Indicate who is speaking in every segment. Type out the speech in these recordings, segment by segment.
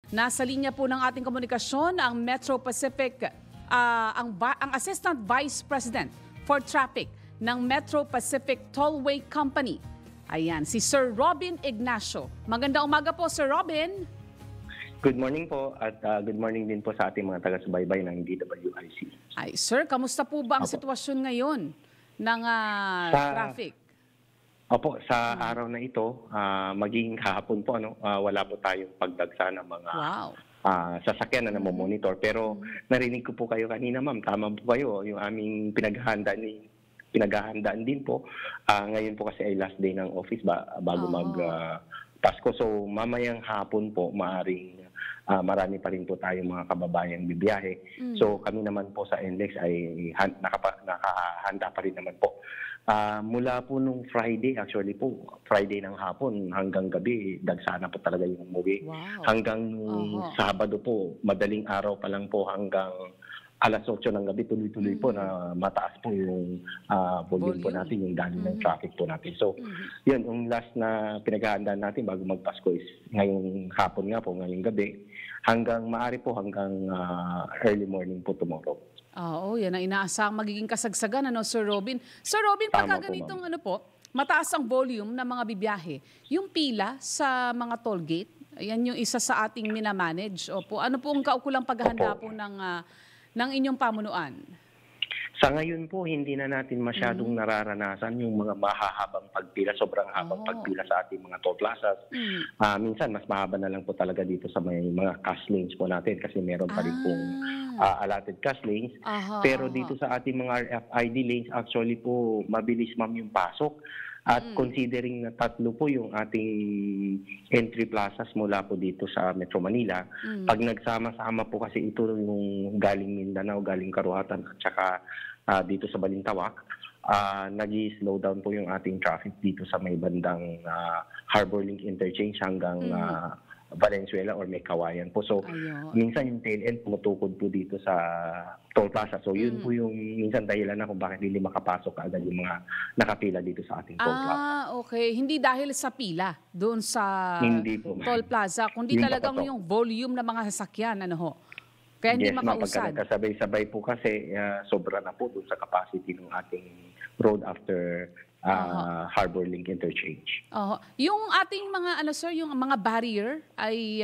Speaker 1: Nasa linya po ng ating komunikasyon ang Metro Pacific, ang Assistant Vice President for Traffic ng Metro Pacific Tollway Company. Ayan, si Sir Robin Ignacio. Magandang umaga po, Sir Robin.
Speaker 2: Good morning po at good morning din po sa ating mga taga-subaybay ng DWIC.
Speaker 1: Ay, Sir, kamusta po ba ang sitwasyon ngayon ng traffic?
Speaker 2: Opo, sa araw na ito, maging kahapon po, wala po tayong pagdagsa ng mga sasakyan na namomonitor. Pero narinig ko po kayo kanina, ma'am, tama po kayo, yung aming pinaghahandaan din po. Ngayon po kasi ay last day ng office bago mag-Pasko. So mamayang hapon po, maaring marami pa rin po tayong mga kababayang bibiyahe. So kami naman po sa NLEX ay nakahanda pa rin naman po. Mula po nung Friday, actually po, Friday ng hapon hanggang gabi, dagsana po talaga yung umuwi. Wow. Hanggang Sabado po, madaling araw pa lang po hanggang alas 8 ng gabi, tuloy-tuloy po na mataas po yung volume po natin, yung dami ng traffic po natin. So, yun, yung last na pinaghahandaan natin bago magpasko is ngayong hapon nga po, ngayong gabi, hanggang maaari po hanggang early morning po tomorrow.
Speaker 1: Oo, yan ang inaasahang magiging kasagsagan, Sir Robin. Sir Robin, pagka ganitong mataas ang volume ng mga bibiyahe, yung pila sa mga toll gate, yan yung isa sa ating minamanage. Opo, ano po ang kaukulang paghahanda po ng inyong pamunuan?
Speaker 2: Sa ngayon po, hindi na natin masyadong nararanasan yung mga mahahabang pagpila, sobrang habang pagpila sa ating mga toll plazas. Minsan, mas mahaba na lang po talaga dito sa may mga cash lanes po natin kasi meron pa rin pong allotted cash lanes. Pero dito sa ating mga RFID lanes, actually po, mabilis ma'am yung pasok. At considering na 3 po yung ating entry plazas mula po dito sa Metro Manila, pag nagsama-sama po kasi ito yung galing Mindanao, galing Karuhatan at saka dito sa Balintawak, nag-slow down po yung ating traffic dito sa may bandang Harbor Link Interchange hanggang Valenzuela or may Kawayan po. So, minsan yung tail end pumutukod po dito sa toll plaza. So, yun po yung minsan dahilan na kung bakit hindi makapasok kaagad yung mga nakapila dito sa ating toll plaza.
Speaker 1: Okay. Hindi dahil sa pila doon sa toll plaza, kundi talagang yung volume ng mga sasakyan, Kaya hindi makausad.
Speaker 2: Pagka nagkasabay-sabay po kasi sobra na po doon sa capacity ng ating road after Harbor Link Interchange.
Speaker 1: Yung ating mga yung mga barrier ay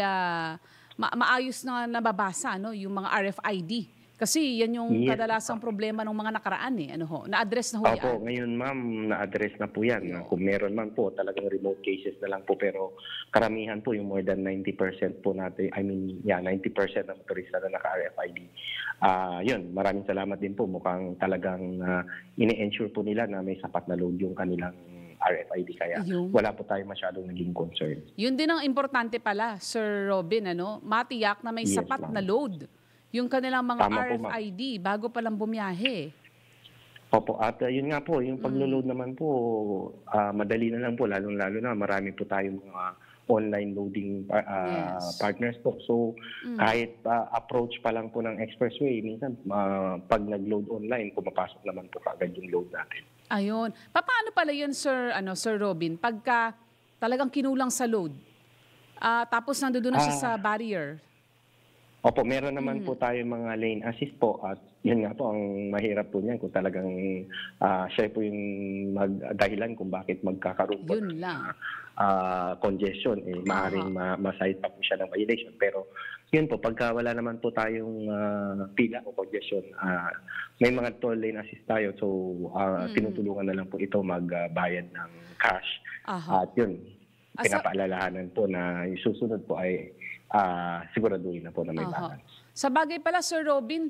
Speaker 1: maayos na nababasa, yung mga RFID. Kasi yan yung kadalasang problema ng mga nakaraan na-address na yan.
Speaker 2: Opo, ngayon ma'am, na-address na po yan. Kung meron man po, talagang remote cases na lang po, pero karamihan po yung more than 90% po natin, 90% ng motorista na naka-RFID. Yun, maraming salamat din po. Mukhang talagang ini-ensure po nila na may sapat na load yung kanilang RFID, kaya wala po tayo masyadong naging concern.
Speaker 1: Yun din ang importante pala, Sir Robin, matiyak na may sapat na load yung kanilang mga RFID bago pa lang bumiyahe.
Speaker 2: Opo, at yun nga po, yung paglo-load naman po, madali na lang po, lalong-lalo na marami po tayong mga online loading partners po. So, kahit approach pa lang po ng expressway, minsan pag nag-load online, pumapasok naman po kaagad yung load natin.
Speaker 1: Ayun. Paano pala yun, Sir Robin, pagka talagang kinulang sa load, tapos nandoon na siya sa barrier?
Speaker 2: Opo, meron naman po tayo mga lane assist po at yun nga po ang mahirap po niyan kung talagang siya po yung dahilan kung bakit magkakaroon po ng congestion. Maaaring ma-cite pa po siya ng violation. Pero yun po, pagka wala naman po tayong pila o congestion, may mga toll lane assist tayo. So, tinutulungan na lang po ito magbayad ng cash. At yun, pinapaalalahanan po na yung susunod po ay siguraduhin na po na may balance.
Speaker 1: Sa bagay pala, Sir Robin,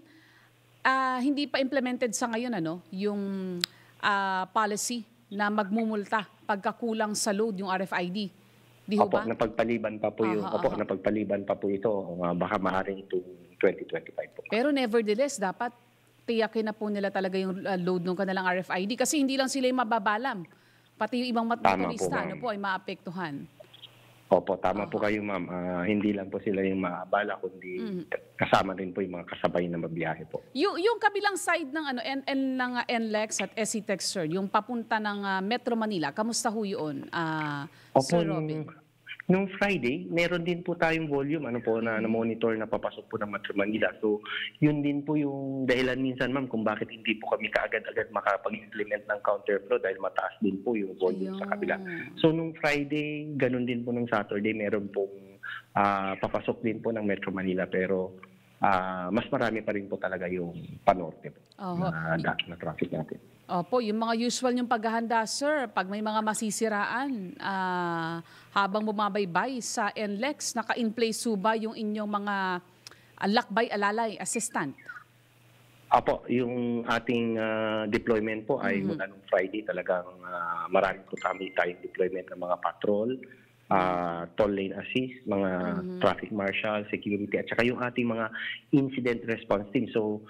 Speaker 1: hindi pa implemented sa ngayon yung policy na magmumulta pagkakulang sa load yung RFID. Di ho ba?
Speaker 2: Napagpaliban pa po napagpaliban pa po ito. Baka maaaring ito 2025 po.
Speaker 1: Pero nevertheless, dapat tiyakin na po nila talaga yung load ng kanilang RFID kasi hindi lang sila yung mababalam. Pati yung ibang motorista ay maapektuhan.
Speaker 2: Opo, tama po kayo ma'am. Hindi lang po sila yung maabala, kundi kasama rin po yung mga kasabay na mabiyahe po.
Speaker 1: Yung kabilang side ng ng NLEX at SCTEX, sir, yung papunta ng Metro Manila, kamusta ho yun, Sir Robin?
Speaker 2: Nung Friday, meron din po tayong volume na monitor na papasok po ng Metro Manila. So, yun din po yung dahilan minsan, ma'am, kung bakit hindi po kami kaagad-agad makapag-implement ng counterflow dahil mataas din po yung volume sa kabila. So, nung Friday, ganun din po nung Saturday, meron pong papasok din po ng Metro Manila, pero mas marami pa rin po talaga yung panorte po na traffic natin.
Speaker 1: Opo, yung mga usual yung paghahanda, sir, pag may mga masisiraan, habang bumabaybay sa NLEX, naka-in place ba yung inyong mga lakbay alalay assistant?
Speaker 2: Apo, yung ating deployment po ay mula nung Friday talagang marami po tayong deployment ng mga patrol, toll lane assist, mga traffic marshal, security, at saka yung ating mga incident response team. So,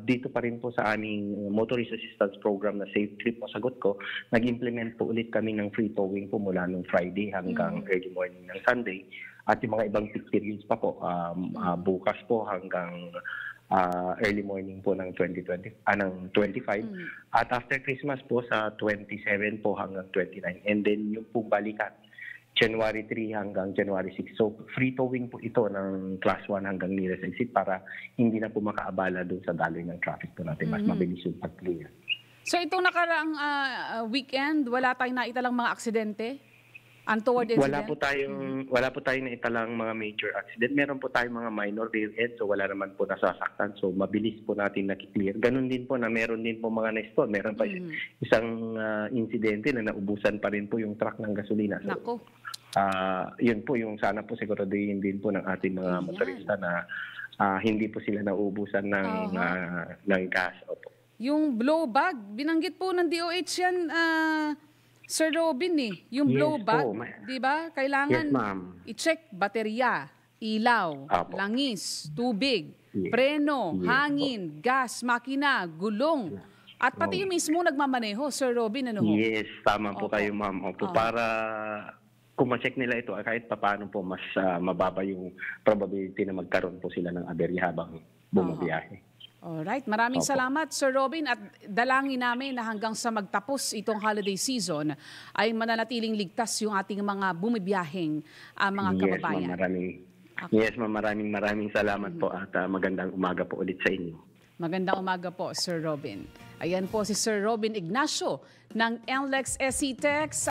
Speaker 2: dito pa rin po sa aming motorist assistance program na Safe Trip, sagot ko, nag-implement po ulit kami ng free towing po mula nung Friday hanggang early morning ng Sunday. At yung mga ibang peak periods pa po, bukas po hanggang early morning po ng 25. At after Christmas po sa 27 po hanggang 29. And then yung po balikan, January 3 hanggang January 6. So, free towing po ito ng Class 1 hanggang nearest exit para hindi na po makaabala doon sa daloy ng traffic po natin. Mas mabilis yung pag-clear.
Speaker 1: So, itong nakaraang weekend, wala tayong naitalang mga aksidente? Untoward incident?
Speaker 2: Wala po tayong naitalang mga major accident. Meron po tayong mga minor rear end, so wala naman po nasasaktan. So, mabilis po natin nakiklear. Ganun din po na meron din po mga na-stall. Meron pa isang insidente na naubusan pa rin po yung truck ng gasolina. So,
Speaker 1: Nako.
Speaker 2: Yun po yung sana po siguraduhin din po ng ating mga motorista na hindi po sila nauubusan ng gas. Opo.
Speaker 1: Yung blow bag, binanggit po ng DOH yan, Sir Robin yung blow bag, di ba? Kailangan i-check baterya, ilaw, langis, tubig, preno, hangin, gas, makina, gulong. At pati yung mismo nagmamaneho, Sir Robin, ano ho?
Speaker 2: Yes, tama po kayo, ma'am. Opo, para kung ma-check nila ito, kahit paano po mas mababa yung probability na magkaroon po sila ng aberya habang bumabiyahe.
Speaker 1: Alright, maraming salamat Sir Robin at dalangin namin na hanggang sa magtapos itong holiday season ay mananatiling ligtas yung ating mga bumibiyaheng mga kababayan.
Speaker 2: Yes, ma'am, maraming salamat po at magandang umaga po ulit sa inyo.
Speaker 1: Magandang umaga po, Sir Robin. Ayan po si Sir Robin Ignacio ng NLEX SC Tech.